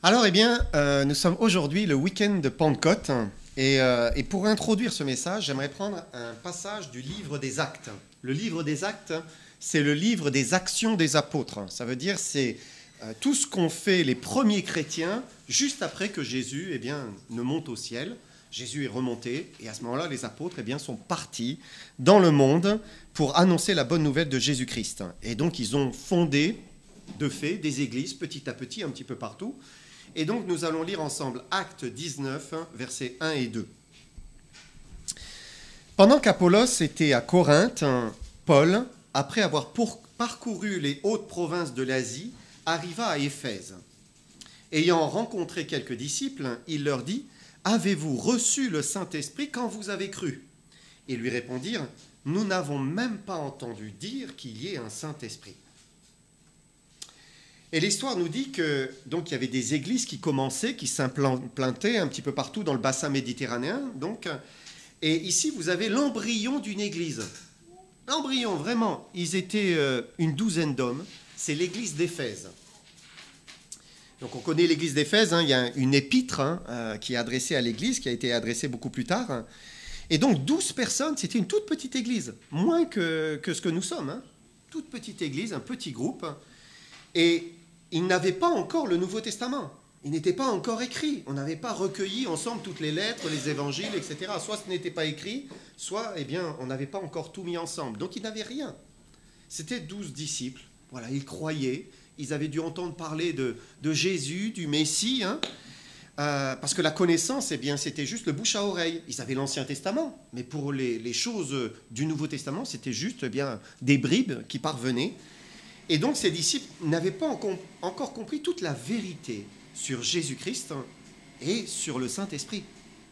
Alors, nous sommes aujourd'hui le week-end de Pentecôte. Et pour introduire ce message, j'aimerais prendre un passage du livre des Actes. Le livre des Actes, c'est le livre des actions des apôtres. Ça veut dire c'est tout ce qu'ont fait les premiers chrétiens juste après que Jésus ne monte au ciel. Jésus est remonté et à ce moment-là, les apôtres sont partis dans le monde pour annoncer la bonne nouvelle de Jésus-Christ. Et donc, ils ont fondé, de fait, des églises petit à petit, un petit peu partout. Et donc, nous allons lire ensemble Actes 19, versets 1 et 2. Pendant qu'Apollos était à Corinthe, Paul, après avoir parcouru les hautes provinces de l'Asie, arriva à Éphèse. Ayant rencontré quelques disciples, il leur dit « Avez-vous reçu le Saint-Esprit quand vous avez cru ?» Ils lui répondirent « Nous n'avons même pas entendu dire qu'il y ait un Saint-Esprit. » Et l'histoire nous dit que donc il y avait des églises qui commençaient, qui s'implantaient un petit peu partout dans le bassin méditerranéen. Et ici, vous avez l'embryon d'une église. L'embryon, vraiment, ils étaient une douzaine d'hommes. C'est l'église d'Éphèse. Donc on connaît l'église d'Éphèse, il y a une épître qui est adressée à l'église, qui a été adressée beaucoup plus tard. Et donc 12 personnes, c'était une toute petite église, moins que ce que nous sommes. Toute petite église, un petit groupe. Et ils n'avaient pas encore le Nouveau Testament. Il n'était pas encore écrit. On n'avait pas recueilli ensemble toutes les lettres, les évangiles, etc. Soit ce n'était pas écrit, soit on n'avait pas encore tout mis ensemble. Donc ils n'avaient rien. C'était 12 disciples. Voilà, ils croyaient. Ils avaient dû entendre parler de Jésus, du Messie, parce que la connaissance, c'était juste le bouche à oreille. Ils avaient l'Ancien Testament, mais pour les choses du Nouveau Testament, c'était juste des bribes qui parvenaient. Et donc ces disciples n'avaient pas encore compris toute la vérité sur Jésus-Christ et sur le Saint-Esprit.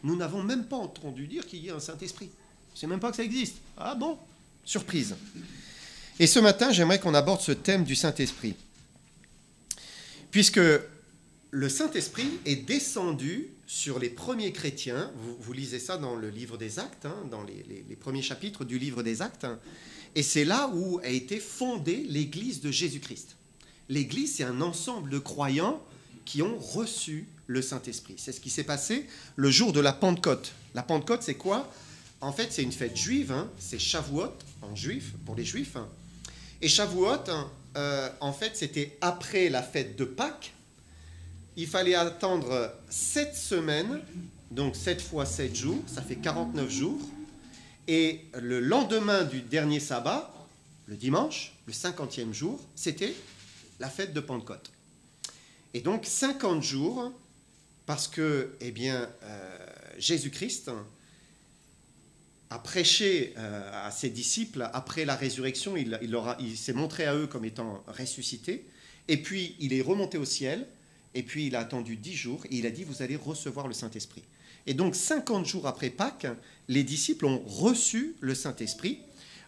Nous n'avons même pas entendu dire qu'il y ait un Saint-Esprit. Je ne sais même pas que ça existe. Ah bon ? Surprise. Et ce matin, j'aimerais qu'on aborde ce thème du Saint-Esprit. Puisque le Saint-Esprit est descendu sur les premiers chrétiens. Vous lisez ça dans le livre des Actes, dans les premiers chapitres du livre des Actes. Et c'est là où a été fondée l'Église de Jésus-Christ. L'Église, c'est un ensemble de croyants qui ont reçu le Saint-Esprit. C'est ce qui s'est passé le jour de la Pentecôte. La Pentecôte, c'est quoi ? En fait, c'est une fête juive, c'est Shavuot en juif, pour les juifs. Et Shavuot, en fait, c'était après la fête de Pâques. Il fallait attendre 7 semaines, donc 7 fois 7 jours, ça fait 49 jours. Et le lendemain du dernier sabbat, le dimanche, le 50e jour, c'était la fête de Pentecôte. Et donc 50 jours, parce que Jésus-Christ a prêché à ses disciples après la résurrection, il s'est montré à eux comme étant ressuscité, et puis il est remonté au ciel, et puis il a attendu 10 jours, et il a dit « Vous allez recevoir le Saint-Esprit ». Et donc 50 jours après Pâques, les disciples ont reçu le Saint-Esprit.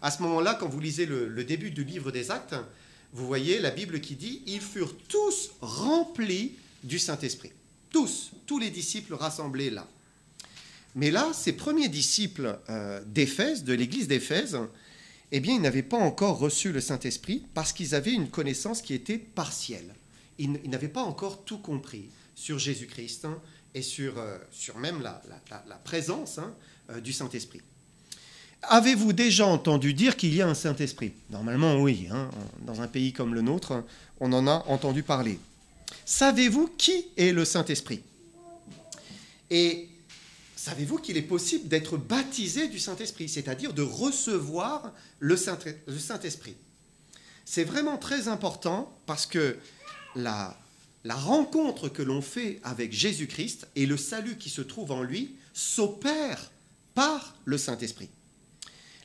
À ce moment-là, quand vous lisez le début du livre des Actes, vous voyez la Bible qui dit « Ils furent tous remplis du Saint-Esprit ». Tous les disciples rassemblés là. Mais là, ces premiers disciples d'Éphèse, de l'église d'Éphèse, ils n'avaient pas encore reçu le Saint-Esprit parce qu'ils avaient une connaissance qui était partielle. Ils n'avaient pas encore tout compris sur Jésus-Christ et sur même la présence du Saint-Esprit. Avez-vous déjà entendu dire qu'il y a un Saint-Esprit ? Normalement, oui. Dans un pays comme le nôtre, on en a entendu parler. Savez-vous qui est le Saint-Esprit ? Et savez-vous qu'il est possible d'être baptisé du Saint-Esprit, c'est-à-dire de recevoir le Saint-Esprit ? C'est vraiment très important parce que la rencontre que l'on fait avec Jésus-Christ et le salut qui se trouve en lui s'opère par le Saint-Esprit.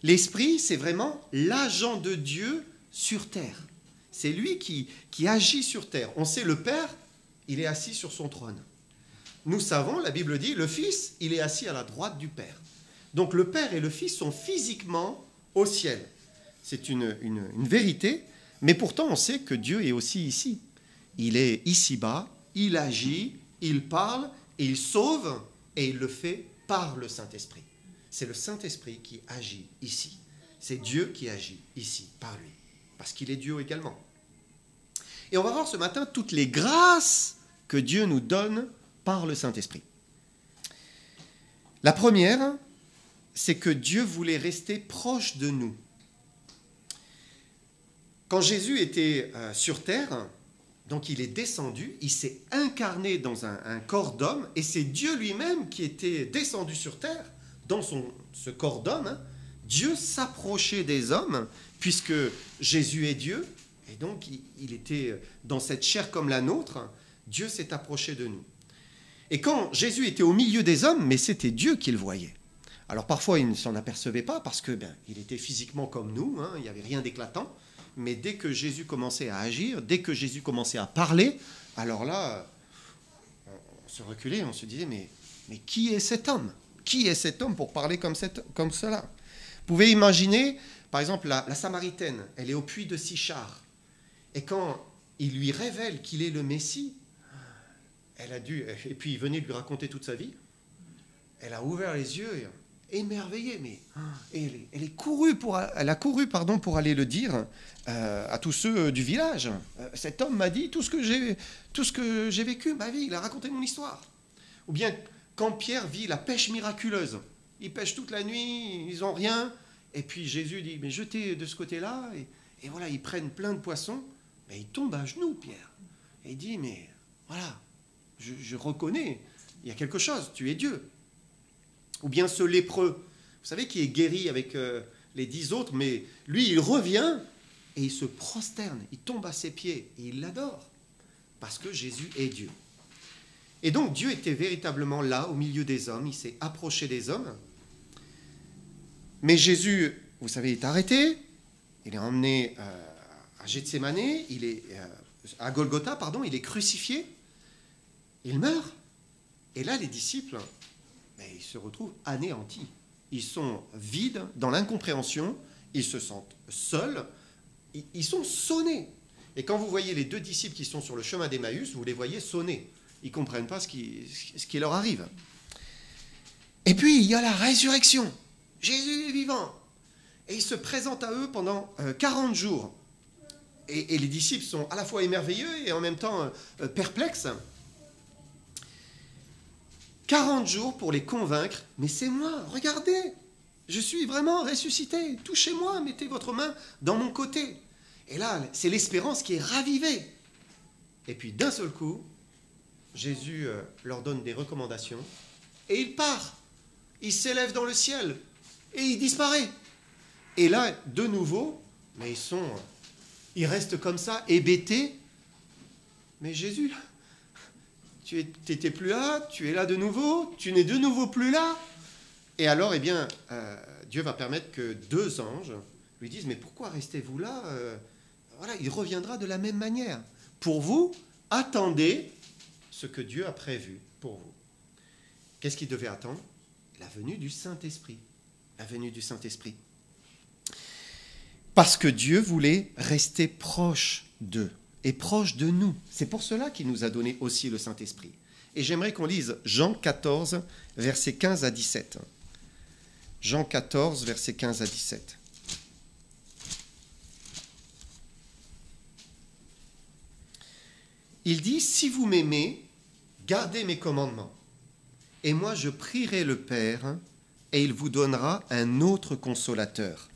L'Esprit, c'est vraiment l'agent de Dieu sur terre. C'est lui qui agit sur terre. On sait, le Père, il est assis sur son trône. Nous savons, la Bible dit, le Fils, il est assis à la droite du Père. Donc le Père et le Fils sont physiquement au ciel. C'est une vérité, mais pourtant on sait que Dieu est aussi ici. Il est ici-bas, il agit, il parle, il sauve, et il le fait par le Saint-Esprit. C'est le Saint-Esprit qui agit ici. C'est Dieu qui agit ici, par lui, parce qu'il est Dieu également. Et on va voir ce matin toutes les grâces que Dieu nous donne par le Saint-Esprit. La première, c'est que Dieu voulait rester proche de nous. Quand Jésus était sur terre, donc il est descendu, il s'est incarné dans un corps d'homme, et c'est Dieu lui-même qui était descendu sur terre, dans ce corps d'homme. Hein. Dieu s'approchait des hommes, puisque Jésus est Dieu, et donc il était dans cette chair comme la nôtre, Dieu s'est approché de nous. Et quand Jésus était au milieu des hommes, mais c'était Dieu qui le voyait. Alors parfois il ne s'en apercevait pas, parce que il était physiquement comme nous, hein, il n'y avait rien d'éclatant. Mais dès que Jésus commençait à agir, dès que Jésus commençait à parler, alors là, on se reculait, on se disait, mais qui est cet homme? Qui est cet homme pour parler comme cela? Vous pouvez imaginer, par exemple, la Samaritaine, elle est au puits de Sichar. Et quand il lui révèle qu'il est le Messie, elle a dû, et puis il venait lui raconter toute sa vie, elle a ouvert les yeux, émerveillée, mais elle a couru pour aller le dire à tous ceux du village. Cet homme m'a dit tout ce que j'ai vécu, ma vie, il a raconté mon histoire. Ou bien quand Pierre vit la pêche miraculeuse, ils pêchent toute la nuit, ils n'ont rien, et puis Jésus dit, mais jetez de ce côté-là, et voilà, ils prennent plein de poissons, mais il tombe à genoux, Pierre, et il dit, mais voilà, je reconnais, il y a quelque chose, tu es Dieu. Ou bien ce lépreux, vous savez, qui est guéri avec les 10 autres, mais lui, il revient et il se prosterne, il tombe à ses pieds et il l'adore, parce que Jésus est Dieu. Et donc Dieu était véritablement là, au milieu des hommes, il s'est approché des hommes. Mais Jésus, vous savez, est arrêté, il est emmené à Gethsémane, il est à Golgotha, pardon, il est crucifié, il meurt. Et là, les disciples, ils se retrouvent anéantis. Ils sont vides, dans l'incompréhension, ils se sentent seuls, ils sont sonnés. Et quand vous voyez les 2 disciples qui sont sur le chemin d'Emmaüs, vous les voyez sonner. Ils ne comprennent pas ce qui leur arrive. Et puis, il y a la résurrection. Jésus est vivant. Et il se présente à eux pendant 40 jours. Et les disciples sont à la fois émerveillés et en même temps perplexes. 40 jours pour les convaincre, mais c'est moi, regardez, je suis vraiment ressuscité, touchez-moi, mettez votre main dans mon côté. Et là, c'est l'espérance qui est ravivée. Et puis d'un seul coup, Jésus leur donne des recommandations, et il part, il s'élève dans le ciel, et il disparaît. Et là, de nouveau, mais ils restent comme ça, hébétés. Mais Jésus, tu n'étais plus là, tu es là de nouveau, tu n'es de nouveau plus là. Et alors, Dieu va permettre que 2 anges lui disent, mais pourquoi restez-vous là? Voilà, il reviendra de la même manière. Pour vous, attendez ce que Dieu a prévu pour vous. Qu'est-ce qu'il devait attendre? La venue du Saint-Esprit. La venue du Saint-Esprit. Parce que Dieu voulait rester proche d'eux et proche de nous. C'est pour cela qu'il nous a donné aussi le Saint-Esprit. Et j'aimerais qu'on lise Jean 14, versets 15 à 17. Jean 14, versets 15 à 17. Il dit, « Si vous m'aimez, gardez mes commandements. Et moi je prierai le Père, et il vous donnera un autre consolateur,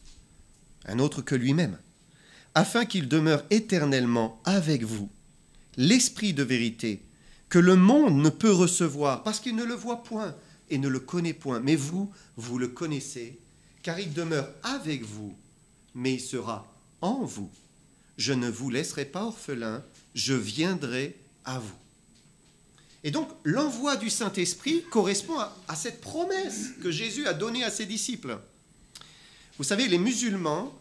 un autre que lui-même, afin qu'il demeure éternellement avec vous, l'Esprit de vérité, que le monde ne peut recevoir, parce qu'il ne le voit point et ne le connaît point. Mais vous, vous le connaissez, car il demeure avec vous, mais il sera en vous. Je ne vous laisserai pas orphelins, je viendrai à vous. » Et donc, l'envoi du Saint-Esprit correspond à cette promesse que Jésus a donnée à ses disciples. Vous savez, les musulmans,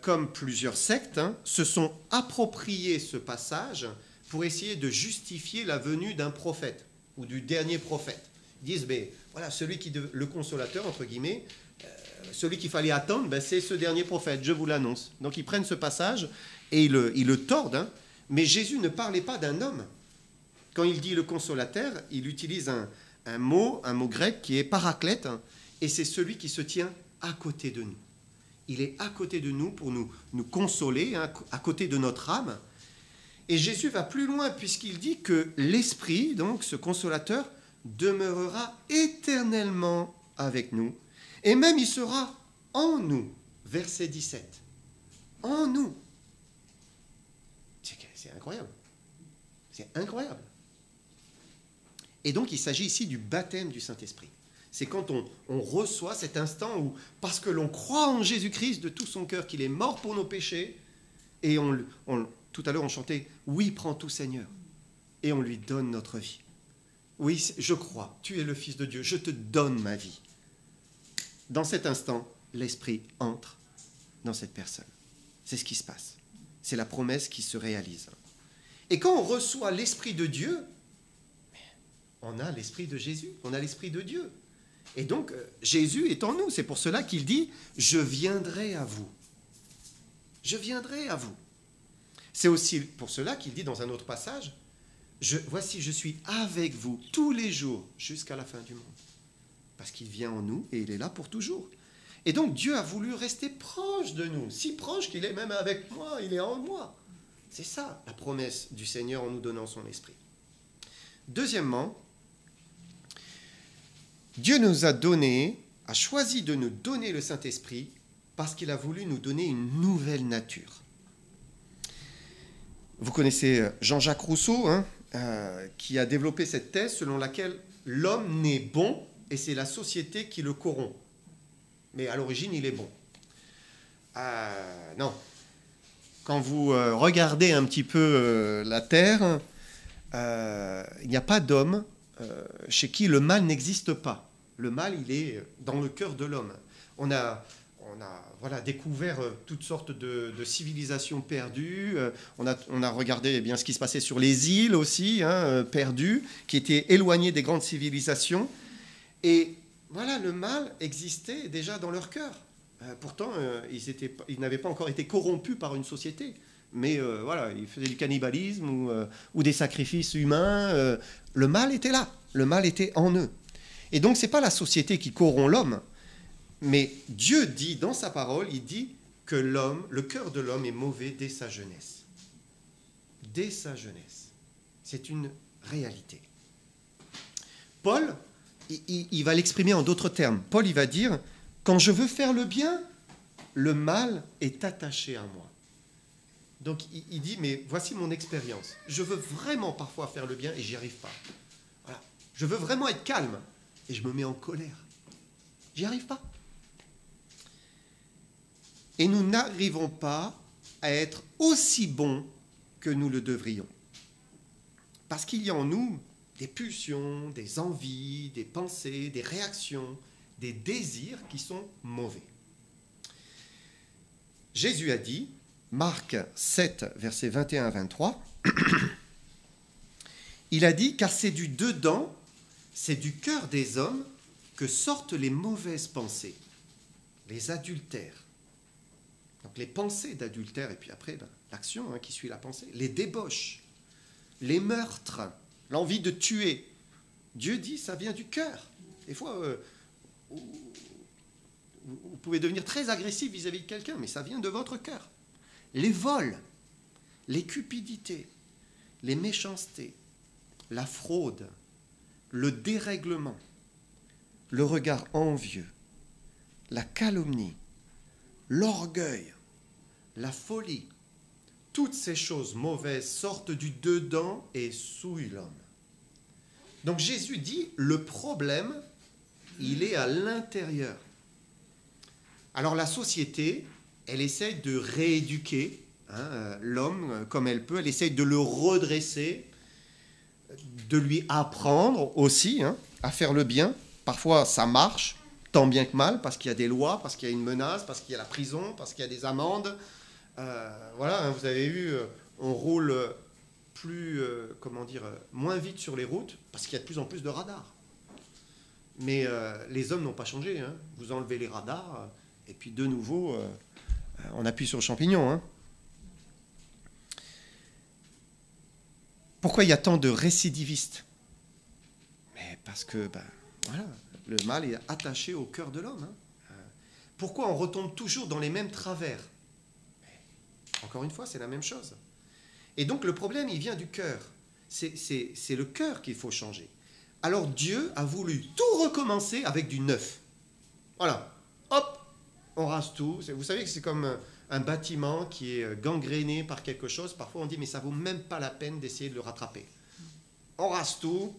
comme plusieurs sectes, se sont appropriés ce passage pour essayer de justifier la venue d'un prophète ou du dernier prophète. Ils disent, voilà, le consolateur, entre guillemets, celui qu'il fallait attendre, c'est ce dernier prophète, je vous l'annonce. Donc ils prennent ce passage et ils le tordent, mais Jésus ne parlait pas d'un homme. Quand il dit le consolateur, il utilise un mot grec qui est paraclète, et c'est celui qui se tient à côté de nous. Il est à côté de nous pour nous consoler, à côté de notre âme. Et Jésus va plus loin puisqu'il dit que l'Esprit, donc ce consolateur, demeurera éternellement avec nous. Et même il sera en nous. Verset 17. En nous. C'est incroyable. C'est incroyable. Et donc il s'agit ici du baptême du Saint-Esprit. C'est quand on reçoit cet instant où, parce que l'on croit en Jésus-Christ de tout son cœur, qu'il est mort pour nos péchés, et tout à l'heure on chantait « Oui, prends tout Seigneur », et on lui donne notre vie. Oui, je crois, tu es le Fils de Dieu, je te donne ma vie. Dans cet instant, l'Esprit entre dans cette personne. C'est ce qui se passe. C'est la promesse qui se réalise. Et quand on reçoit l'Esprit de Dieu, on a l'Esprit de Jésus, on a l'Esprit de Dieu. Et donc, Jésus est en nous. C'est pour cela qu'il dit « Je viendrai à vous ». Je viendrai à vous. C'est aussi pour cela qu'il dit dans un autre passage « Voici, je suis avec vous tous les jours jusqu'à la fin du monde ». Parce qu'il vient en nous et il est là pour toujours. Et donc, Dieu a voulu rester proche de nous, si proche qu'il est même avec moi, il est en moi. C'est ça, la promesse du Seigneur en nous donnant son esprit. Deuxièmement, Dieu nous a choisi de nous donner le Saint-Esprit parce qu'il a voulu nous donner une nouvelle nature. Vous connaissez Jean-Jacques Rousseau, qui a développé cette thèse selon laquelle l'homme naît bon et c'est la société qui le corrompt. Mais à l'origine, il est bon. Non. Quand vous regardez un petit peu la Terre, il n'y a pas d'homme chez qui le mal n'existe pas. Le mal, il est dans le cœur de l'homme. On a découvert toutes sortes de civilisations perdues. On a regardé bien ce qui se passait sur les îles aussi, perdues, qui étaient éloignées des grandes civilisations. Et voilà, le mal existait déjà dans leur cœur. Pourtant, ils n'avaient pas encore été corrompus par une société. Mais ils faisaient du cannibalisme ou des sacrifices humains. Le mal était là. Le mal était en eux. Et donc, ce n'est pas la société qui corrompt l'homme. Mais Dieu dit dans sa parole, il dit que le cœur de l'homme est mauvais dès sa jeunesse. Dès sa jeunesse. C'est une réalité. Paul, il va l'exprimer en d'autres termes. Paul, il va dire, quand je veux faire le bien, le mal est attaché à moi. Donc, il dit, mais voici mon expérience. Je veux vraiment parfois faire le bien et j'y arrive pas. Voilà. Je veux vraiment être calme et je me mets en colère. J'y arrive pas. Et nous n'arrivons pas à être aussi bons que nous le devrions. Parce qu'il y a en nous des pulsions, des envies, des pensées, des réactions, des désirs qui sont mauvais. Jésus a dit, Marc 7, versets 21 à 23, il a dit « Car c'est du dedans, c'est du cœur des hommes que sortent les mauvaises pensées, les adultères. » Donc les pensées d'adultère, et puis après l'action qui suit la pensée, les débauches, les meurtres, l'envie de tuer. Dieu dit, ça vient du cœur. Des fois, vous pouvez devenir très agressif vis-à-vis de quelqu'un, mais ça vient de votre cœur. Les vols, les cupidités, les méchancetés, la fraude, le dérèglement, le regard envieux, la calomnie, l'orgueil, la folie, toutes ces choses mauvaises sortent du dedans et souillent l'homme. Donc Jésus dit, le problème, il est à l'intérieur. Alors la société, elle essaie de rééduquer l'homme comme elle peut, elle essaie de le redresser, de lui apprendre aussi à faire le bien. Parfois ça marche, tant bien que mal, parce qu'il y a des lois, parce qu'il y a une menace, parce qu'il y a la prison, parce qu'il y a des amendes. Vous avez vu, on roule moins vite sur les routes, parce qu'il y a de plus en plus de radars. Mais les hommes n'ont pas changé. Vous enlevez les radars, et puis de nouveau, on appuie sur le champignon. Pourquoi il y a tant de récidivistes? Mais parce que, le mal est attaché au cœur de l'homme. Pourquoi on retombe toujours dans les mêmes travers? Encore une fois, c'est la même chose. Et donc le problème, il vient du cœur. C'est le cœur qu'il faut changer. Alors Dieu a voulu tout recommencer avec du neuf. Voilà, hop, on rase tout. Vous savez que c'est comme un bâtiment qui est gangréné par quelque chose. Parfois on dit, mais ça vaut même pas la peine d'essayer de le rattraper. On rase tout,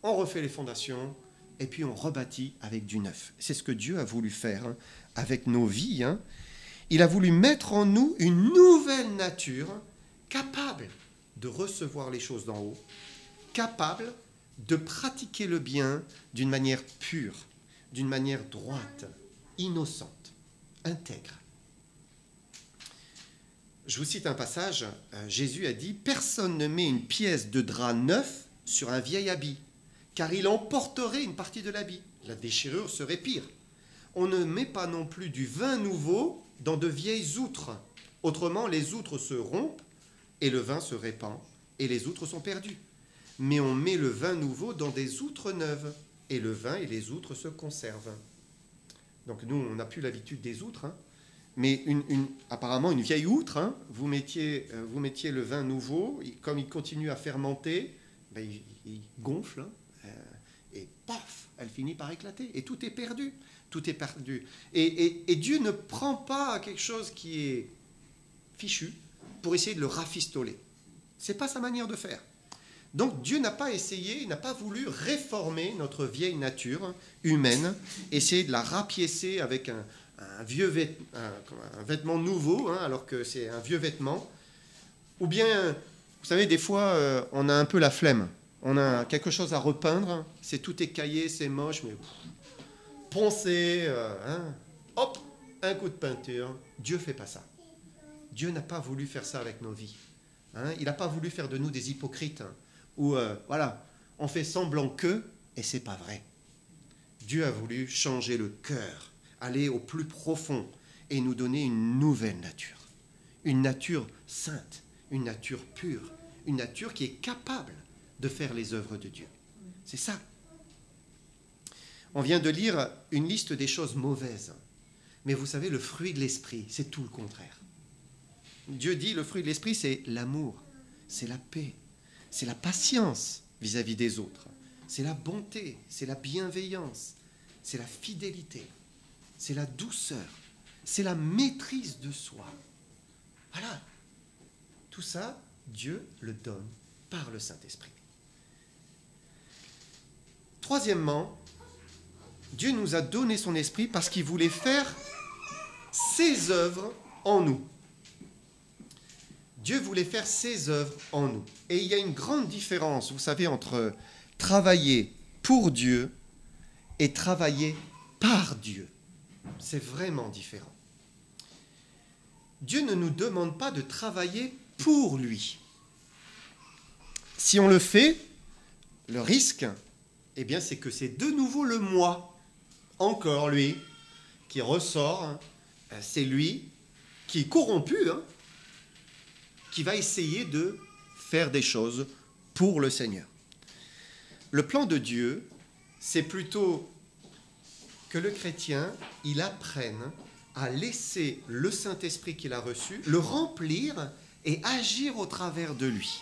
on refait les fondations, et puis on rebâtit avec du neuf. C'est ce que Dieu a voulu faire avec nos vies. Il a voulu mettre en nous une nouvelle nature capable de recevoir les choses d'en haut, capable de pratiquer le bien d'une manière pure, d'une manière droite, innocente, intègre. Je vous cite un passage, Jésus a dit « Personne ne met une pièce de drap neuf sur un vieil habit, car il emporterait une partie de l'habit. La déchirure serait pire. On ne met pas non plus du vin nouveau dans de vieilles outres. Autrement, les outres se rompent et le vin se répand, et les outres sont perdues. Mais on met le vin nouveau dans des outres neuves, et le vin et les outres se conservent. » Donc nous, on n'a plus l'habitude des outres, mais apparemment une vieille outre, vous mettiez le vin nouveau, comme il continue à fermenter, il gonfle, et paf, elle finit par éclater, et tout est perdu. Tout est perdu. Et Dieu ne prend pas quelque chose qui est fichu pour essayer de le rafistoler. Ce n'est pas sa manière de faire. Donc Dieu n'a pas essayé, n'a pas voulu réformer notre vieille nature humaine, essayer de la rapiécer avec un vêtement nouveau, alors que c'est un vieux vêtement. Ou bien, vous savez, des fois, on a un peu la flemme. On a quelque chose à repeindre, c'est tout écaillé, c'est moche, mais poncer, hop, un coup de peinture. Dieu ne fait pas ça. Dieu n'a pas voulu faire ça avec nos vies. Il n'a pas voulu faire de nous des hypocrites, où, voilà, on fait semblant que, et c'est pas vrai. Dieu a voulu changer le cœur, aller au plus profond, et nous donner une nouvelle nature. Une nature sainte, une nature pure, une nature qui est capable de faire les œuvres de Dieu. C'est ça. On vient de lire une liste des choses mauvaises. Mais vous savez, le fruit de l'esprit, c'est tout le contraire. Dieu dit, le fruit de l'esprit, c'est l'amour, c'est la paix, c'est la patience vis-à-vis des autres, c'est la bonté, c'est la bienveillance, c'est la fidélité, c'est la douceur, c'est la maîtrise de soi. Voilà. Tout ça, Dieu le donne par le Saint-Esprit. Troisièmement, Dieu nous a donné son esprit parce qu'il voulait faire ses œuvres en nous. Dieu voulait faire ses œuvres en nous. Et il y a une grande différence, vous savez, entre travailler pour Dieu et travailler par Dieu. C'est vraiment différent. Dieu ne nous demande pas de travailler pour lui. Si on le fait, le risque, eh bien, c'est que c'est de nouveau le moi, encore lui, qui ressort. C'est lui qui est corrompu, qui va essayer de faire des choses pour le Seigneur. Le plan de Dieu, c'est plutôt que le chrétien, il apprenne à laisser le Saint-Esprit qu'il a reçu, le remplir et agir au travers de lui.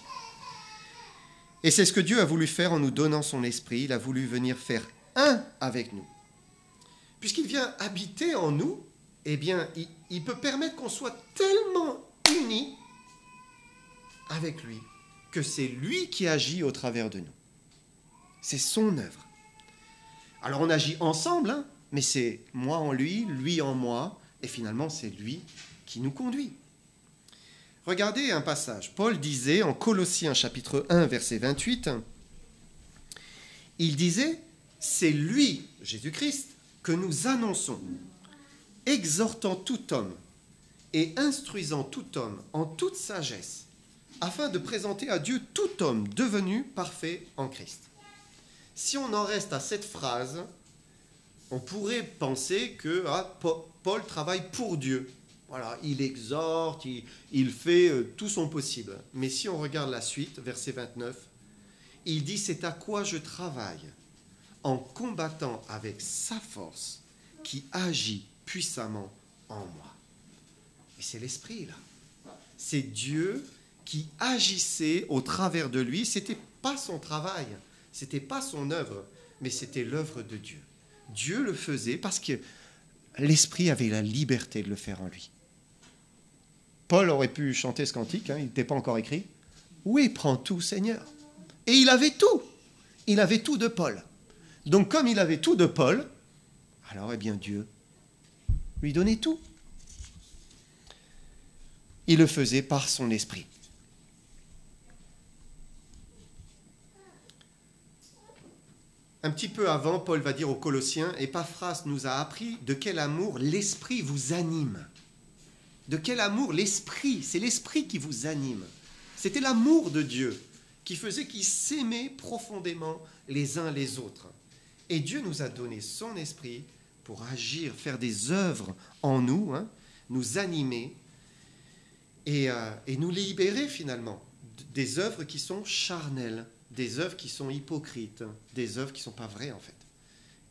Et c'est ce que Dieu a voulu faire en nous donnant son esprit. Il a voulu venir faire un avec nous. Puisqu'il vient habiter en nous, eh bien, il peut permettre qu'on soit tellement unis avec lui que c'est lui qui agit au travers de nous. C'est son œuvre. Alors on agit ensemble, mais c'est moi en lui en moi, et finalement c'est lui qui nous conduit. Regardez un passage. Paul disait en Colossiens chapitre 1, verset 28, il disait, c'est lui, Jésus-Christ, que nous annonçons, exhortant tout homme et instruisant tout homme en toute sagesse, afin de présenter à Dieu tout homme devenu parfait en Christ. Si on en reste à cette phrase, on pourrait penser que Paul travaille pour Dieu. Voilà, il exhorte, il fait tout son possible. Mais si on regarde la suite, verset 29, il dit « C'est à quoi je travaille, en combattant avec sa force, qui agit puissamment en moi. » Et c'est l'Esprit, là. C'est Dieu qui agissait au travers de lui. Ce n'était pas son travail, ce n'était pas son œuvre, mais c'était l'œuvre de Dieu. Dieu le faisait parce que l'Esprit avait la liberté de le faire en lui. Paul aurait pu chanter ce cantique, il n'était pas encore écrit. Oui, prends tout, Seigneur. Et il avait tout. Il avait tout de Paul. Donc comme il avait tout de Paul, alors eh bien Dieu lui donnait tout. Il le faisait par son esprit. Un petit peu avant, Paul va dire aux Colossiens, Épaphras nous a appris de quel amour l'esprit vous anime. De quel amour l'esprit, c'est l'esprit qui vous anime. C'était l'amour de Dieu qui faisait qu'ils s'aimaient profondément les uns les autres. Et Dieu nous a donné son esprit pour agir, faire des œuvres en nous, nous animer et nous libérer finalement des œuvres qui sont charnelles, des œuvres qui sont hypocrites, des œuvres qui ne sont pas vraies en fait.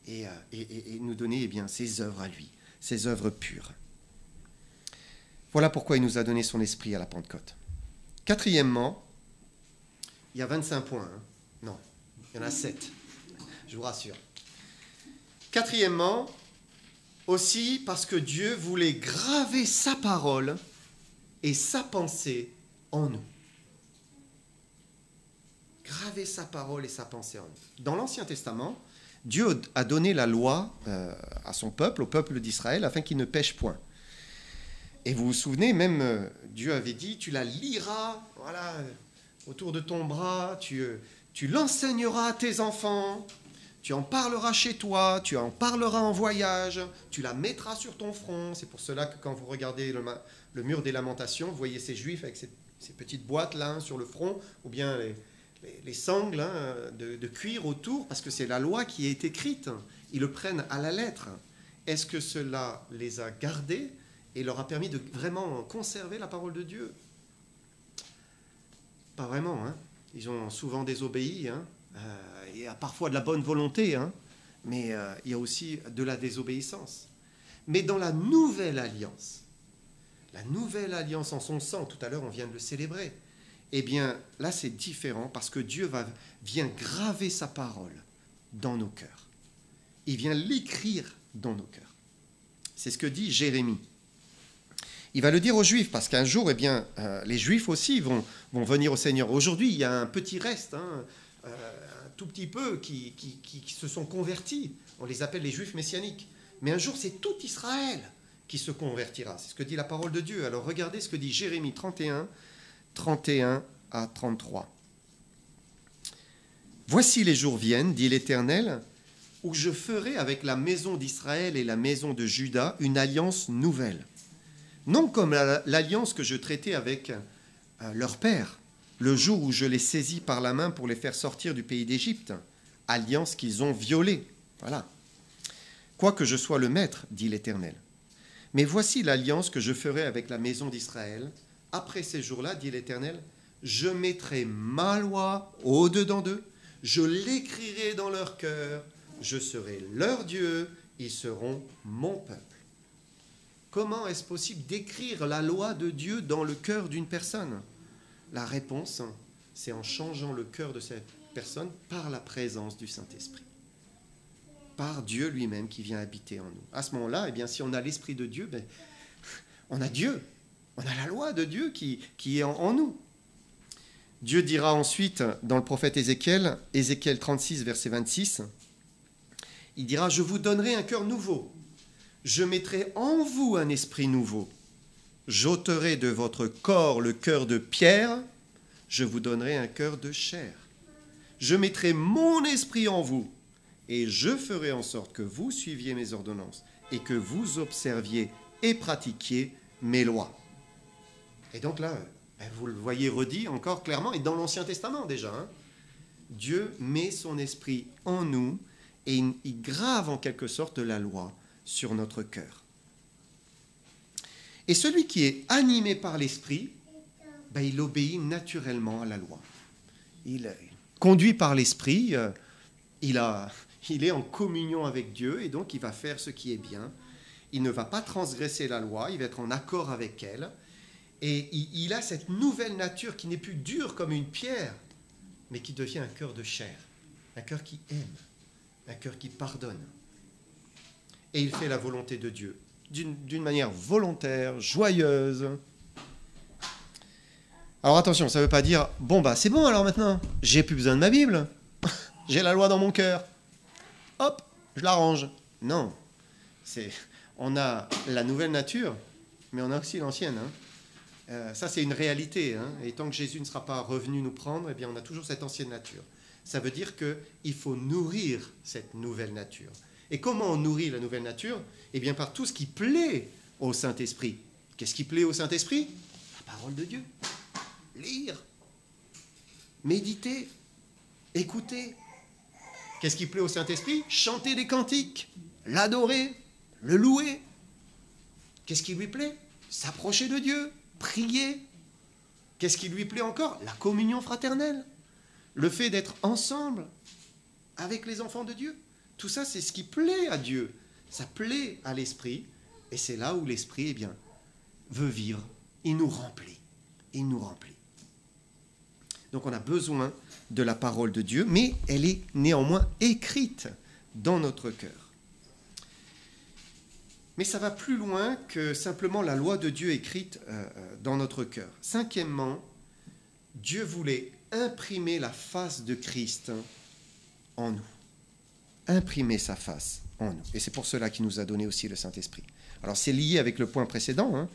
Et nous donner eh bien, ses œuvres à lui, ses œuvres pures. Voilà pourquoi il nous a donné son esprit à la Pentecôte. Quatrièmement, il y a 25 points. Non, il y en a 7, je vous rassure. Quatrièmement, aussi parce que Dieu voulait graver sa parole et sa pensée en nous. Graver sa parole et sa pensée en nous. Dans l'Ancien Testament, Dieu a donné la loi à son peuple, au peuple d'Israël, afin qu'il ne pêche point. Et vous vous souvenez, même Dieu avait dit, tu la liras autour de ton bras, tu l'enseigneras à tes enfants, tu en parleras chez toi, tu en parleras en voyage, tu la mettras sur ton front. C'est pour cela que quand vous regardez le mur des lamentations, vous voyez ces juifs avec ces petites boîtes là sur le front, ou bien les sangles de cuir autour, parce que c'est la loi qui est écrite. Ils le prennent à la lettre. Est-ce que cela les a gardés et leur a permis de vraiment conserver la parole de Dieu? Pas vraiment. Ils ont souvent désobéi. Il y a parfois de la bonne volonté, mais il y a aussi de la désobéissance. Mais dans la nouvelle alliance en son sang, tout à l'heure on vient de le célébrer, eh bien là c'est différent parce que Dieu vient graver sa parole dans nos cœurs. Il vient l'écrire dans nos cœurs. C'est ce que dit Jérémie. Il va le dire aux Juifs, parce qu'un jour, eh bien, les Juifs aussi vont venir au Seigneur. Aujourd'hui, il y a un petit reste, un tout petit peu, qui se sont convertis. On les appelle les Juifs messianiques. Mais un jour, c'est tout Israël qui se convertira. C'est ce que dit la parole de Dieu. Alors regardez ce que dit Jérémie 31, 31 à 33. « Voici les jours viennent, dit l'Éternel, où je ferai avec la maison d'Israël et la maison de Juda une alliance nouvelle. Non comme l'alliance que je traitais avec leur père, le jour où je les saisis par la main pour les faire sortir du pays d'Égypte, alliance qu'ils ont violée. Voilà. Quoique je sois le maître, dit l'Éternel. Mais voici l'alliance que je ferai avec la maison d'Israël. Après ces jours-là, dit l'Éternel, je mettrai ma loi au-dedans d'eux, je l'écrirai dans leur cœur, je serai leur Dieu, ils seront mon peuple. Comment est-ce possible d'écrire la loi de Dieu dans le cœur d'une personne? La réponse, c'est en changeant le cœur de cette personne par la présence du Saint-Esprit. Par Dieu lui-même qui vient habiter en nous. À ce moment-là, eh bien, si on a l'Esprit de Dieu, on a Dieu. On a la loi de Dieu qui est en nous. Dieu dira ensuite dans le prophète Ézéchiel, Ézéchiel 36, verset 26, il dira « Je vous donnerai un cœur nouveau. Je mettrai en vous un esprit nouveau. J'ôterai de votre corps le cœur de pierre. Je vous donnerai un cœur de chair. Je mettrai mon esprit en vous. Et je ferai en sorte que vous suiviez mes ordonnances et que vous observiez et pratiquiez mes lois. » Et donc là, vous le voyez redit encore clairement, et dans l'Ancien Testament déjà, Dieu met son esprit en nous et il grave en quelque sorte la loi sur notre cœur. Et celui qui est animé par l'esprit, il obéit naturellement à la loi. Il est conduit par l'esprit, il est en communion avec Dieu et donc il va faire ce qui est bien. Il ne va pas transgresser la loi, il va être en accord avec elle Et il a cette nouvelle nature qui n'est plus dure comme une pierre, mais qui devient un cœur de chair, un cœur qui aime, un cœur qui pardonne. Et il fait la volonté de Dieu d'une manière volontaire, joyeuse. Alors attention, ça ne veut pas dire, bon bah c'est bon alors maintenant, j'ai plus besoin de ma Bible, j'ai la loi dans mon cœur, hop, je la range. Non, on a la nouvelle nature, mais on a aussi l'ancienne. Ça c'est une réalité, et tant que Jésus ne sera pas revenu nous prendre, eh bien on a toujours cette ancienne nature. Ça veut dire qu'il faut nourrir cette nouvelle nature. Et comment on nourrit la nouvelle nature? Eh bien par tout ce qui plaît au Saint-Esprit. Qu'est-ce qui plaît au Saint-Esprit? La parole de Dieu. Lire, méditer, écouter. Qu'est-ce qui plaît au Saint-Esprit? Chanter des cantiques, l'adorer, le louer. Qu'est-ce qui lui plaît? S'approcher de Dieu, prier. Qu'est-ce qui lui plaît encore? La communion fraternelle, le fait d'être ensemble avec les enfants de Dieu. Tout ça, c'est ce qui plaît à Dieu. Ça plaît à l'Esprit, et c'est là où l'Esprit, eh bien, veut vivre. Il nous remplit. Il nous remplit. Donc on a besoin de la parole de Dieu, mais elle est néanmoins écrite dans notre cœur. Mais ça va plus loin que simplement la loi de Dieu écrite dans notre cœur. Cinquièmement, Dieu voulait imprimer la face de Christ en nous. Imprimer sa face en nous. Et c'est pour cela qu'il nous a donné aussi le Saint-Esprit. Alors c'est lié avec le point précédent.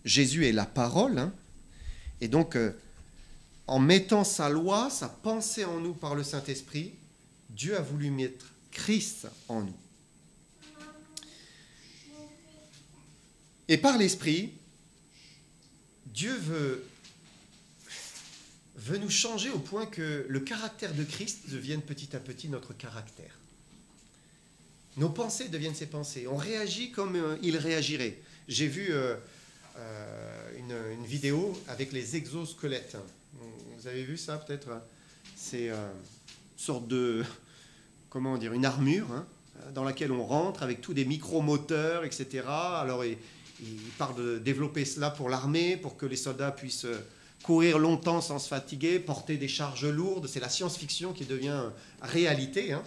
Jésus est la parole. Et donc, en mettant sa loi, sa pensée en nous par le Saint-Esprit, Dieu a voulu mettre Christ en nous. Et par l'Esprit, Dieu veut nous changer au point que le caractère de Christ devienne petit à petit notre caractère. Nos pensées deviennent ses pensées. On réagit comme il réagirait. J'ai vu une vidéo avec les exosquelettes. Vous avez vu ça peut-être? C'est une sorte de, comment dire, une armure dans laquelle on rentre avec tous des micromoteurs, etc. Alors il parle de développer cela pour l'armée, pour que les soldats puissent courir longtemps sans se fatiguer, porter des charges lourdes. C'est la science-fiction qui devient réalité.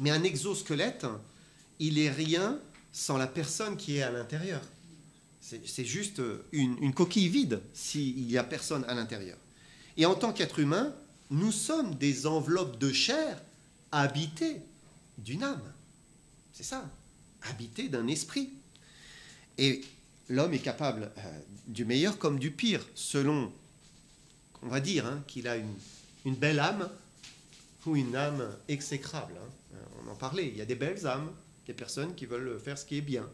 Mais un exosquelette, il est rien sans la personne qui est à l'intérieur. C'est juste une coquille vide s'il n'y a personne à l'intérieur. Et en tant qu'être humain, nous sommes des enveloppes de chair habitées d'une âme. C'est ça, habitées d'un esprit. Et l'homme est capable du meilleur comme du pire, selon, on va dire, qu'il a une belle âme ou une âme exécrable. On en parlait, il y a des belles âmes, des personnes qui veulent faire ce qui est bien.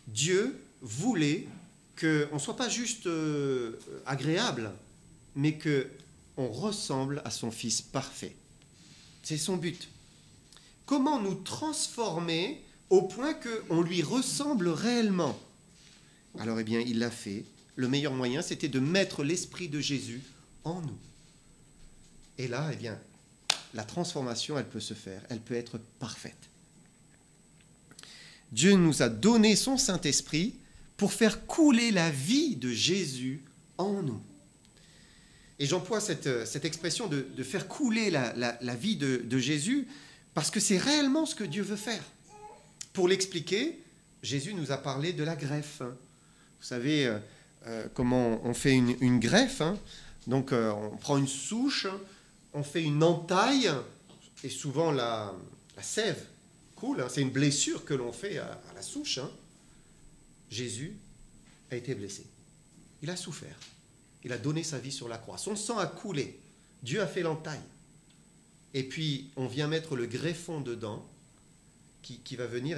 Dieu voulait qu'on ne soit pas juste agréable, mais qu'on ressemble à son Fils parfait. C'est son but. Comment nous transformer au point qu'on lui ressemble réellement? Alors, eh bien, il l'a fait. Le meilleur moyen, c'était de mettre l'Esprit de Jésus en nous. Et là, eh bien, la transformation, elle peut se faire, elle peut être parfaite. Dieu nous a donné son Saint-Esprit pour faire couler la vie de Jésus en nous. Et j'emploie cette expression de faire couler la vie de Jésus parce que c'est réellement ce que Dieu veut faire. Pour l'expliquer, Jésus nous a parlé de la greffe. Vous savez comment on fait une greffe. Donc on prend une souche, on fait une entaille, et souvent la sève coule. C'est une blessure que l'on fait à la souche. Jésus a été blessé. Il a souffert. Il a donné sa vie sur la croix. Son sang a coulé. Dieu a fait l'entaille. Et puis, on vient mettre le greffon dedans, qui va venir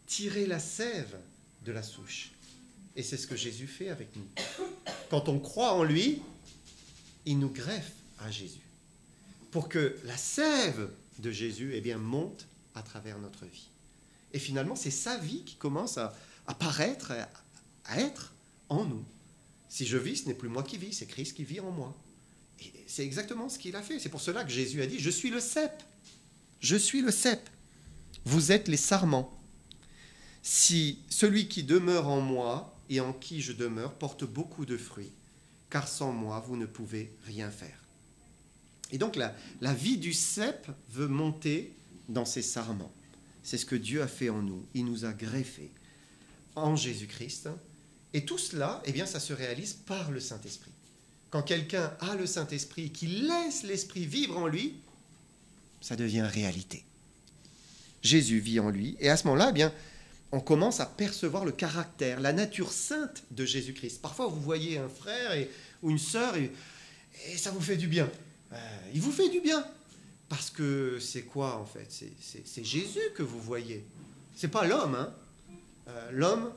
tirer la sève de la souche. Et c'est ce que Jésus fait avec nous. Quand on croit en lui, il nous greffe à Jésus. Pour que la sève de Jésus monte à travers notre vie. Et finalement, c'est sa vie qui commence à paraître, à être en nous. Si je vis, ce n'est plus moi qui vis, c'est Christ qui vit en moi. Et c'est exactement ce qu'il a fait. C'est pour cela que Jésus a dit, je suis le cep. Je suis le cep. Vous êtes les sarments. Si celui qui demeure en moi et en qui je demeure porte beaucoup de fruits, car sans moi, vous ne pouvez rien faire. Et donc la vie du cep veut monter dans ses sarments. C'est ce que Dieu a fait en nous. Il nous a greffés en Jésus-Christ. Et tout cela, eh bien, ça se réalise par le Saint-Esprit. Quand quelqu'un a le Saint-Esprit, qui laisse l'Esprit vivre en lui, ça devient réalité. Jésus vit en lui. Et à ce moment-là, eh bien, on commence à percevoir le caractère, la nature sainte de Jésus-Christ. Parfois, vous voyez un frère ou une sœur et ça vous fait du bien. Il vous fait du bien. Parce que c'est quoi, en fait? C'est Jésus que vous voyez. C'est pas l'homme, hein. L'homme,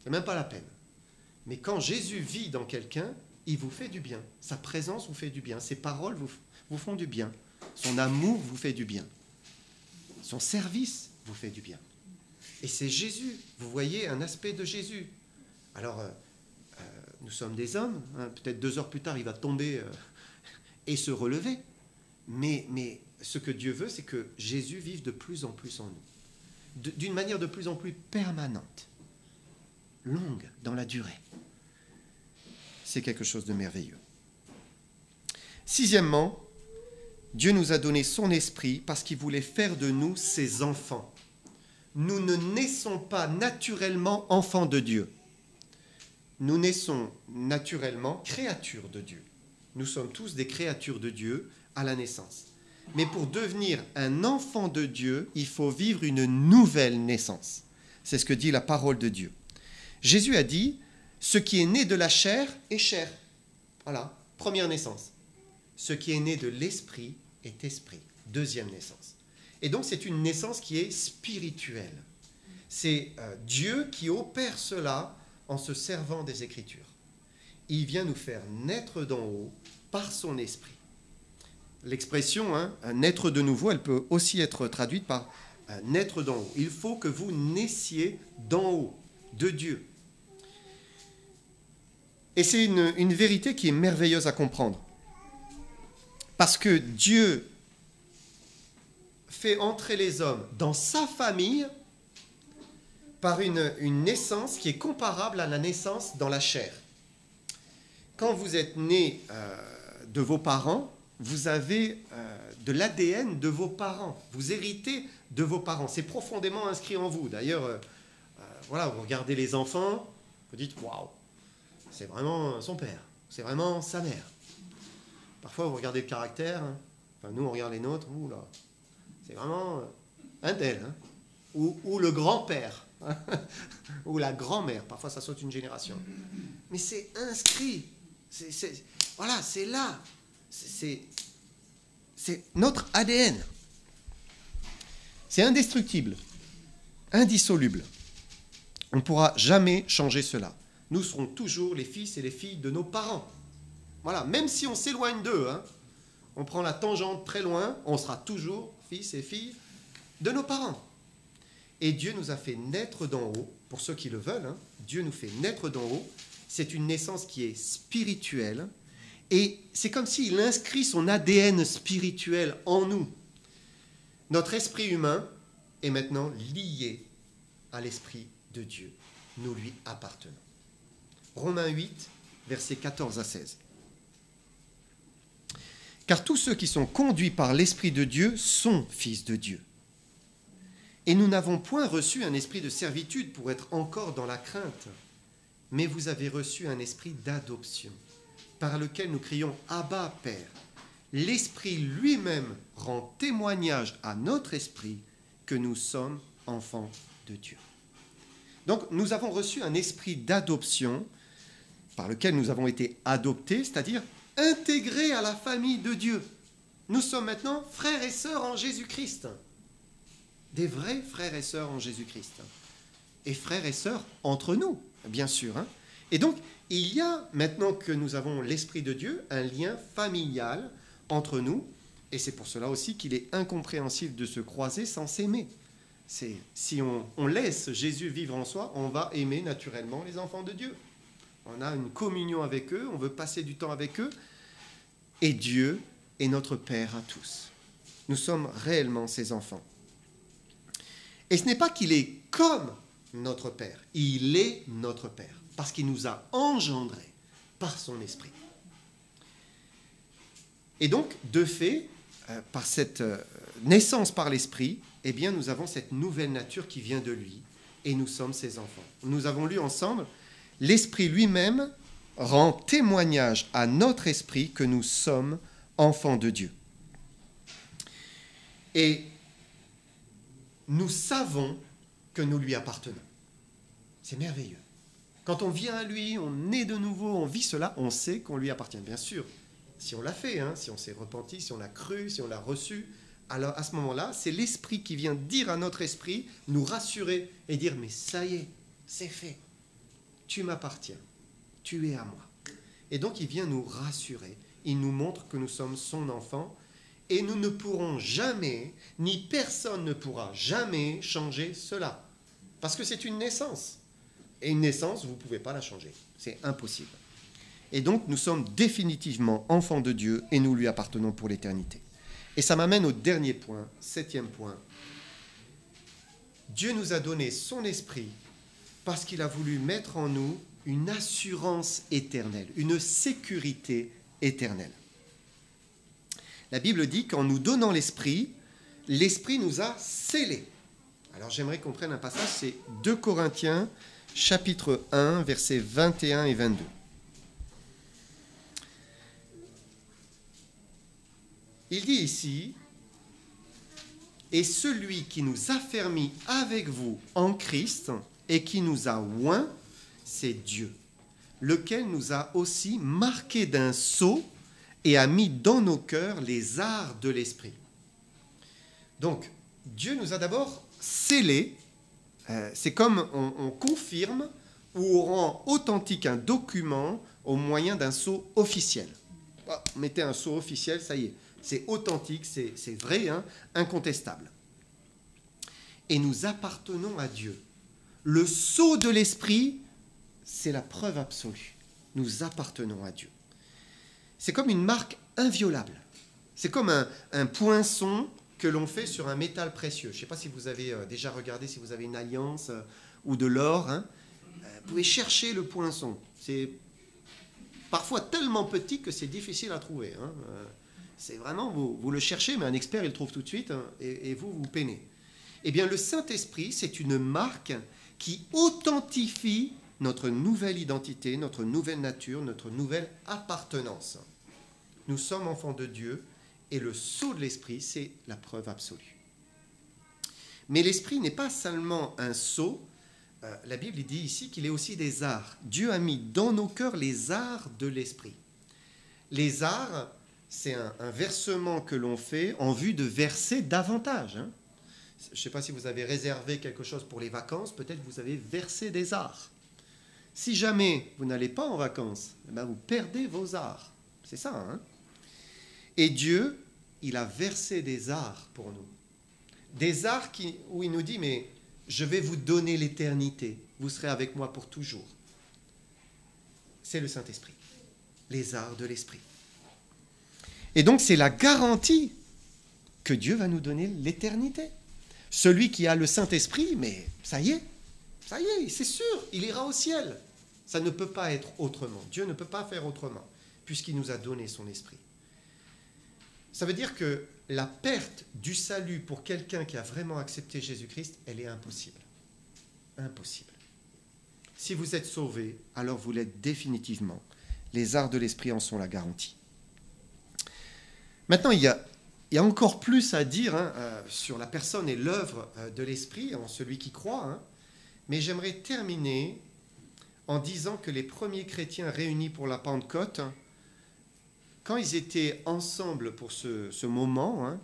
c'est même pas la peine. Mais quand Jésus vit dans quelqu'un, il vous fait du bien. Sa présence vous fait du bien. Ses paroles vous font du bien. Son amour vous fait du bien. Son service vous fait du bien. Et c'est Jésus. Vous voyez un aspect de Jésus. Alors, nous sommes des hommes. Hein, peut-être 2 heures plus tard, il va tomber et se relever. Mais ce que Dieu veut, c'est que Jésus vive de plus en plus en nous. D'une manière de plus en plus permanente. Longue dans la durée. C'est quelque chose de merveilleux. 6e, Dieu nous a donné son esprit parce qu'il voulait faire de nous ses enfants. Nous ne naissons pas naturellement enfants de Dieu. Nous naissons naturellement créatures de Dieu. Nous sommes tous des créatures de Dieu à la naissance. Mais pour devenir un enfant de Dieu, il faut vivre une nouvelle naissance. C'est ce que dit la parole de Dieu. Jésus a dit, ce qui est né de la chair est chair. Voilà, première naissance. Ce qui est né de l'esprit est esprit. 2e naissance. Et donc c'est une naissance qui est spirituelle. C'est Dieu qui opère cela en se servant des Écritures. Il vient nous faire naître d'en haut par son esprit. L'expression naître de nouveau, elle peut aussi être traduite par naître d'en haut. Il faut que vous naissiez d'en haut, de Dieu. Et c'est une vérité qui est merveilleuse à comprendre. Parce que Dieu fait entrer les hommes dans sa famille par une naissance qui est comparable à la naissance dans la chair. Quand vous êtes né de vos parents, vous avez de l'ADN de vos parents. Vous héritez de vos parents. C'est profondément inscrit en vous. D'ailleurs, voilà, vous regardez les enfants, vous dites « Waouh, c'est vraiment son père, c'est vraiment sa mère ». Parfois, vous regardez le caractère, enfin, nous, on regarde les nôtres, là, c'est vraiment un tel, ou le grand-père, ou la grand-mère. Parfois, ça saute une génération. Mais c'est inscrit. Voilà, c'est là. C'est notre ADN. C'est indestructible, indissoluble. On ne pourra jamais changer cela. Nous serons toujours les fils et les filles de nos parents. Voilà, même si on s'éloigne d'eux, on prend la tangente très loin, on sera toujours fils et filles de nos parents. Et Dieu nous a fait naître d'en haut, pour ceux qui le veulent, Dieu nous fait naître d'en haut. C'est une naissance qui est spirituelle, et c'est comme s'il inscrit son ADN spirituel en nous. Notre esprit humain est maintenant lié à l'esprit de Dieu. Nous lui appartenons. Romains 8, versets 14 à 16. Car tous ceux qui sont conduits par l'Esprit de Dieu sont fils de Dieu. Et nous n'avons point reçu un esprit de servitude pour être encore dans la crainte, mais vous avez reçu un esprit d'adoption, par lequel nous crions « Abba, Père ». L'Esprit lui-même rend témoignage à notre esprit que nous sommes enfants de Dieu. Donc nous avons reçu un esprit d'adoption par lequel nous avons été adoptés, c'est-à-dire intégrés à la famille de Dieu. Nous sommes maintenant frères et sœurs en Jésus-Christ. Des vrais frères et sœurs en Jésus-Christ. Et frères et sœurs entre nous, bien sûr. Et donc, il y a, maintenant que nous avons l'Esprit de Dieu, un lien familial entre nous. Et c'est pour cela aussi qu'il est incompréhensible de se croiser sans s'aimer. Si on laisse Jésus vivre en soi, on va aimer naturellement les enfants de Dieu. On a une communion avec eux, on veut passer du temps avec eux. Et Dieu est notre Père à tous. Nous sommes réellement ses enfants. Et ce n'est pas qu'il est comme notre Père, il est notre Père, parce qu'il nous a engendrés par son esprit. Et donc, de fait, par cette naissance par l'esprit, eh bien, nous avons cette nouvelle nature qui vient de lui, et nous sommes ses enfants. Nous avons lu ensemble, l'esprit lui-même rend témoignage à notre esprit que nous sommes enfants de Dieu. Et nous savons que nous lui appartenons. C'est merveilleux. Quand on vient à lui, on est de nouveau, on vit cela, on sait qu'on lui appartient. Bien sûr, si on l'a fait, si on s'est repenti, si on l'a cru, si on l'a reçu, alors à ce moment-là, c'est l'esprit qui vient dire à notre esprit, nous rassurer et dire, mais ça y est, c'est fait. Tu m'appartiens, tu es à moi. Et donc il vient nous rassurer, il nous montre que nous sommes son enfant, et nous ne pourrons jamais, ni personne ne pourra jamais changer cela. Parce que c'est une naissance. Et une naissance, vous ne pouvez pas la changer. C'est impossible. Et donc, nous sommes définitivement enfants de Dieu et nous lui appartenons pour l'éternité. Et ça m'amène au dernier point, 7e point. Dieu nous a donné son esprit parce qu'il a voulu mettre en nous une assurance éternelle, une sécurité éternelle. La Bible dit qu'en nous donnant l'esprit, l'esprit nous a scellés. Alors j'aimerais qu'on prenne un passage, c'est 2 Corinthiens, chapitre 1, versets 21 et 22. Il dit ici, « Et celui qui nous affermit avec vous en Christ et qui nous a oints, c'est Dieu, lequel nous a aussi marqués d'un sceau et a mis dans nos cœurs les arts de l'esprit. » Donc, Dieu nous a d'abord scellés. C'est comme on confirme ou on rend authentique un document au moyen d'un sceau officiel. Mettez un sceau officiel, ça y est. C'est authentique, c'est vrai, incontestable. Et nous appartenons à Dieu. Le sceau de l'esprit, c'est la preuve absolue. Nous appartenons à Dieu. C'est comme une marque inviolable. C'est comme un poinçon que l'on fait sur un métal précieux. Je ne sais pas si vous avez déjà regardé, si vous avez une alliance ou de l'or. Vous pouvez chercher le poinçon. C'est parfois tellement petit que c'est difficile à trouver. C'est vraiment, vous le cherchez, mais un expert, il le trouve tout de suite, et vous peinez. Eh bien, le Saint-Esprit, c'est une marque qui authentifie notre nouvelle identité, notre nouvelle nature, notre nouvelle appartenance. Nous sommes enfants de Dieu, et le sceau de l'Esprit, c'est la preuve absolue. Mais l'Esprit n'est pas seulement un sceau. La Bible dit ici qu'il est aussi des arts. Dieu a mis dans nos cœurs les arts de l'Esprit. Les arts, c'est un versement que l'on fait en vue de verser davantage. Je ne sais pas si vous avez réservé quelque chose pour les vacances, peut-être vous avez versé des arts. Si jamais vous n'allez pas en vacances, vous perdez vos arts. C'est ça, Et Dieu, il a versé des arts pour nous. Des arts où il nous dit, mais je vais vous donner l'éternité. Vous serez avec moi pour toujours. C'est le Saint-Esprit. Les arts de l'Esprit. Et donc, c'est la garantie que Dieu va nous donner l'éternité. Celui qui a le Saint-Esprit, mais ça y est, c'est sûr, il ira au ciel. Ça ne peut pas être autrement. Dieu ne peut pas faire autrement, puisqu'il nous a donné son Esprit. Ça veut dire que la perte du salut pour quelqu'un qui a vraiment accepté Jésus-Christ, elle est impossible. Impossible. Si vous êtes sauvé, alors vous l'êtes définitivement. Les arts de l'Esprit en sont la garantie. Maintenant, il y a encore plus à dire sur la personne et l'œuvre de l'Esprit, en celui qui croit. Mais j'aimerais terminer en disant que les premiers chrétiens réunis pour la Pentecôte, quand ils étaient ensemble pour ce moment,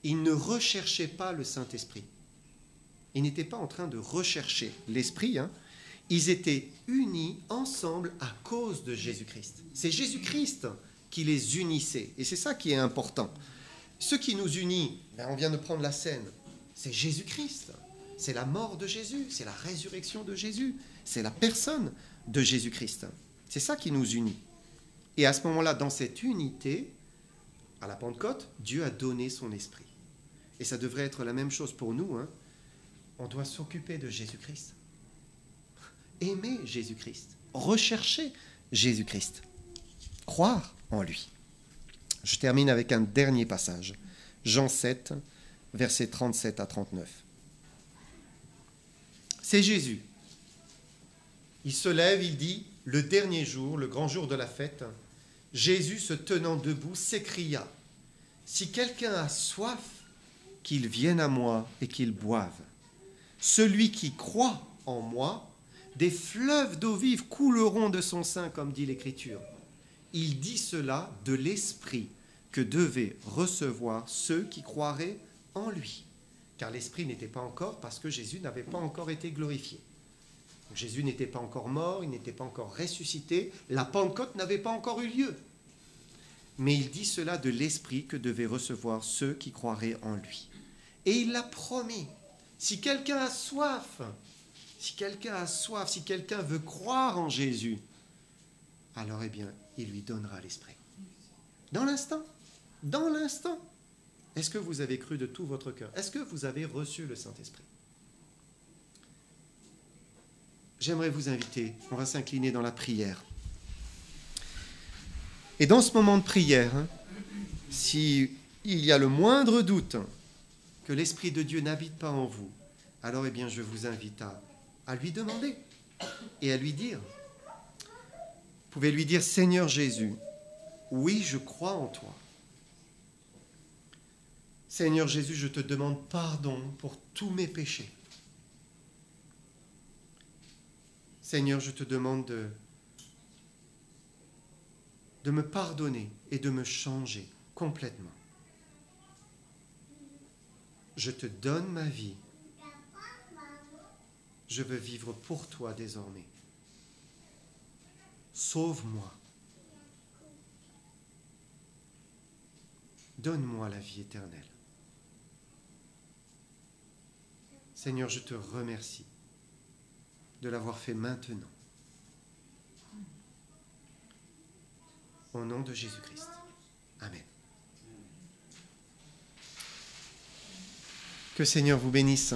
ils ne recherchaient pas le Saint-Esprit. Ils n'étaient pas en train de rechercher l'Esprit. Ils étaient unis ensemble à cause de Jésus-Christ. C'est Jésus-Christ qui les unissait. Et c'est ça qui est important. Ce qui nous unit, on vient de prendre la scène, c'est Jésus-Christ. C'est la mort de Jésus, c'est la résurrection de Jésus, c'est la personne de Jésus-Christ. C'est ça qui nous unit. Et à ce moment-là, dans cette unité, à la Pentecôte, Dieu a donné son esprit. Et ça devrait être la même chose pour nous. on doit s'occuper de Jésus-Christ. Aimer Jésus-Christ. Rechercher Jésus-Christ. Croire en lui. Je termine avec un dernier passage. Jean 7, versets 37 à 39. C'est Jésus. Il se lève, il dit, le dernier jour, le grand jour de la fête, Jésus, se tenant debout, s'écria, « Si quelqu'un a soif, qu'il vienne à moi et qu'il boive. Celui qui croit en moi, des fleuves d'eau vive couleront de son sein, comme dit l'Écriture. » Il dit cela de l'Esprit que devaient recevoir ceux qui croiraient en lui. Car l'Esprit n'était pas encore, parce que Jésus n'avait pas encore été glorifié. Donc Jésus n'était pas encore mort, il n'était pas encore ressuscité, la Pentecôte n'avait pas encore eu lieu. Mais il dit cela de l'Esprit que devaient recevoir ceux qui croiraient en lui. Et il l'a promis. Si quelqu'un a soif, si quelqu'un veut croire en Jésus, alors eh bien, il lui donnera l'Esprit. Dans l'instant. Est-ce que vous avez cru de tout votre cœur? Est-ce que vous avez reçu le Saint-Esprit? J'aimerais vous inviter, on va s'incliner dans la prière. Et dans ce moment de prière, s'il y a le moindre doute que l'Esprit de Dieu n'habite pas en vous, alors eh bien je vous invite à lui demander et à lui dire. Vous pouvez lui dire, Seigneur Jésus, oui, je crois en toi. Seigneur Jésus, je te demande pardon pour tous mes péchés. Seigneur, je te demande de me pardonner et de me changer complètement. Je te donne ma vie. Je veux vivre pour toi désormais. Sauve-moi. Donne-moi la vie éternelle. Seigneur, je te remercie de l'avoir fait maintenant. Au nom de Jésus-Christ. Amen. Que Seigneur vous bénisse.